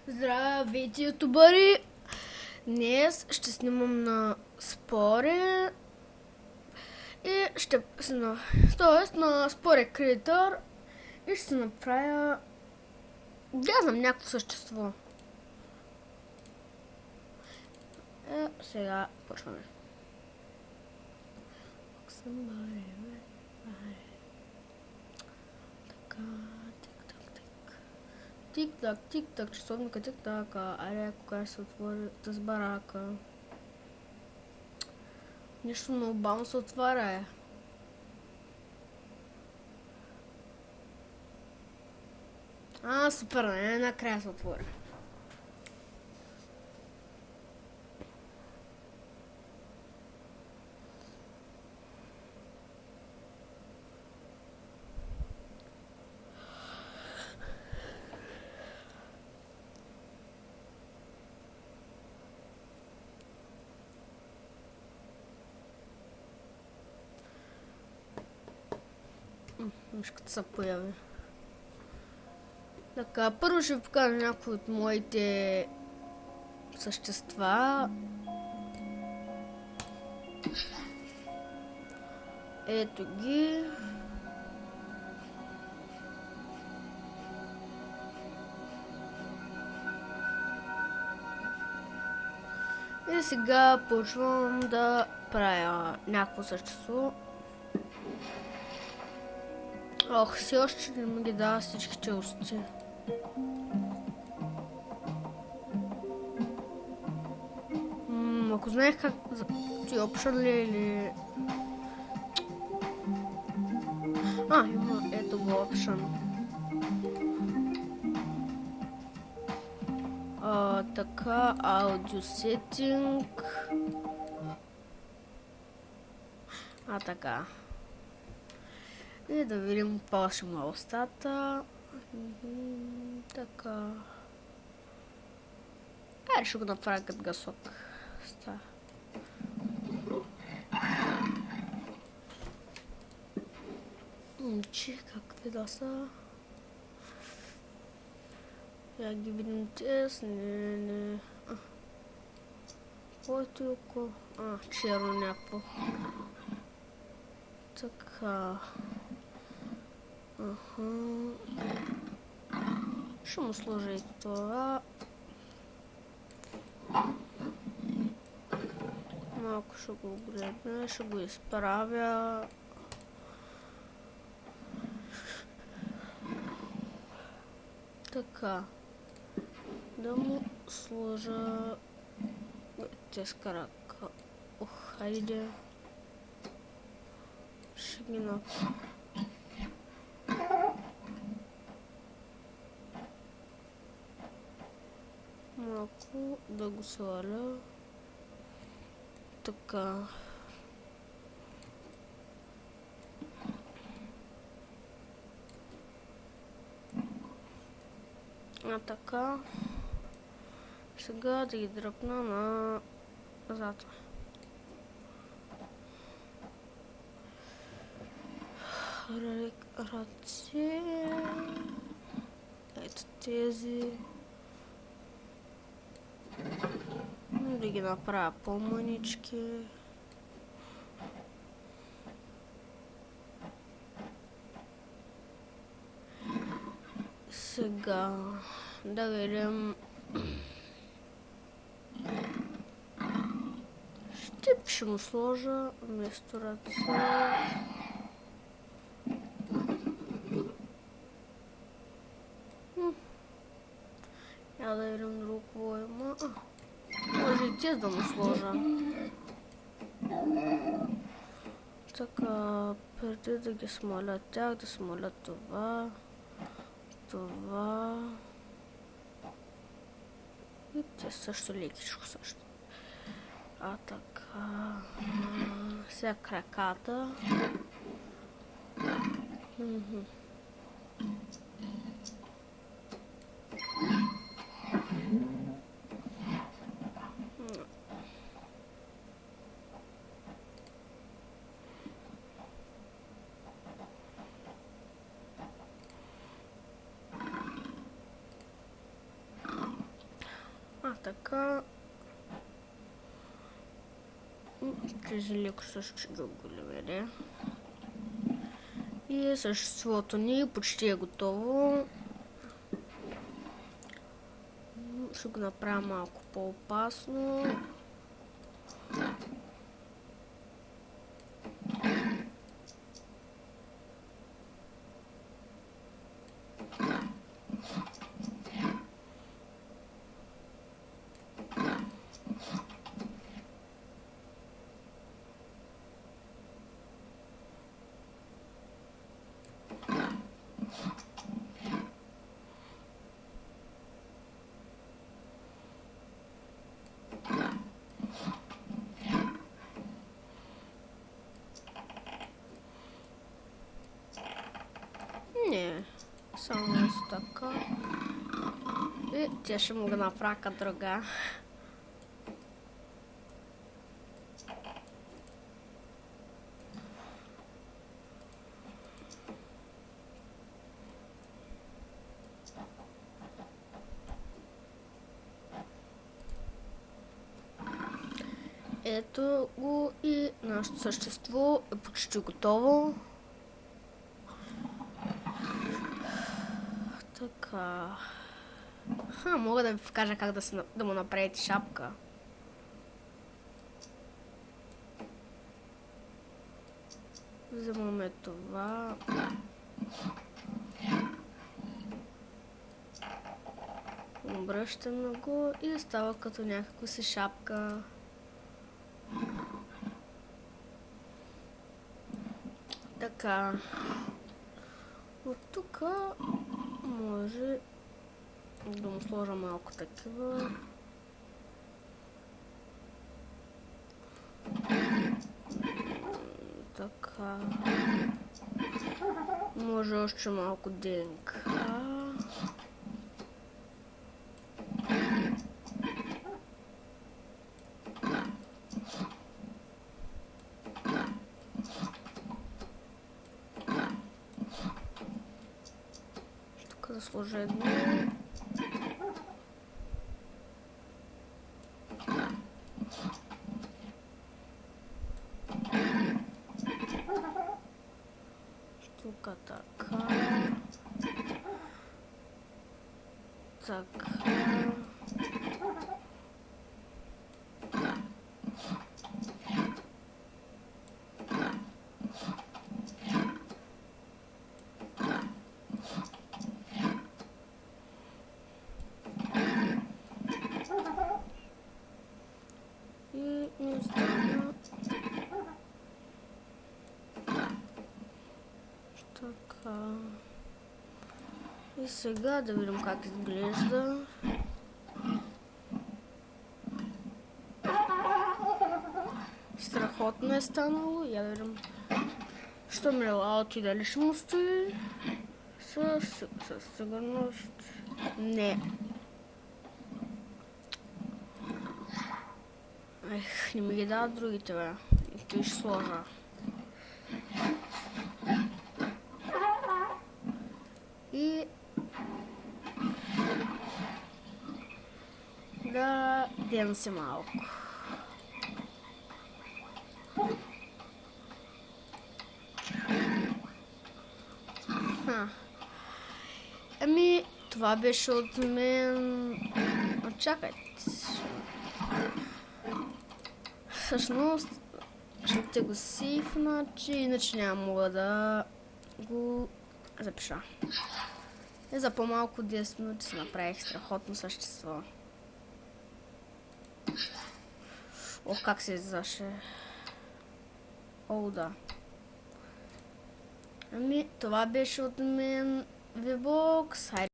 Здравейте, ютубъри! Днес ще снимам на споре и ще на споре кредитор и ще се направя знам, някакво същество. Сега почваме. Така, тик-так, тик-так, часовника тик-така, аре, кога се отвори тази барака. Нещо много бавно се отваря, супер, накрая се отвори. Мишката се появи. Така, първо ще ви покажа някои от моите същества. Ето ги. И сега почвам да правя някакво същество. Все още не ми ги дава всичките усти. Ако знаех как ти опшън ли или... Има, ето го опшън. Така, аудио сетинг. Така. И да видим по-ще му устата. Така. Ще го направя като гасок. Какви да са? Я ги видим тез. Не. Който око. Черно някакво. Така. Ще му сложа и това. Малко ще го огледна, ще го изправя. Така. Да му сложа тези крака. Хайде. Ще ги направя. Малко да го сваля. Така. Така. Сега да ги дръпна назад. Ръце. Ето тези. Да ги направя по-мънички. Сега да видим. Ще му сложа вместо ръце. Да видим друг какво има. Може и тези да му сложа. Така, преди да ги смоля тях, да смоля това. И те също лекичко също. Така. Сега краката. така. Тези леко също ще го големере. И съществото ни почти е готово. Ще го направя малко по-опасно. Не, само така. И тя ще му го направя като друга. Ето го и нашето същество е почти готово. Така. Мога да ви покажа как да му направите шапка. Вземаме това. Обръщаме го и става като някаква си шапка. Така. От тук може да му сложа малко такива. Така. Може още малко ДНК. Тук да сложа едно. Тук така. Така. И не остана. Така. И сега да видим как изглежда. Страхотно е станало. Я да видим. Що ми лаути дали ще му стои? Със сигурност. Не. Не ми ги дават другите, бе. И той ще сложа. И да дем се малко. Ами, това беше от мен. Чакайте. Всъщност, ще го сейфна, че иначе няма мога да го запиша. И за по-малко 10 минути си направих страхотно същество. Ох, как се иззаше. О, да. Ами, това беше от мен Vbox.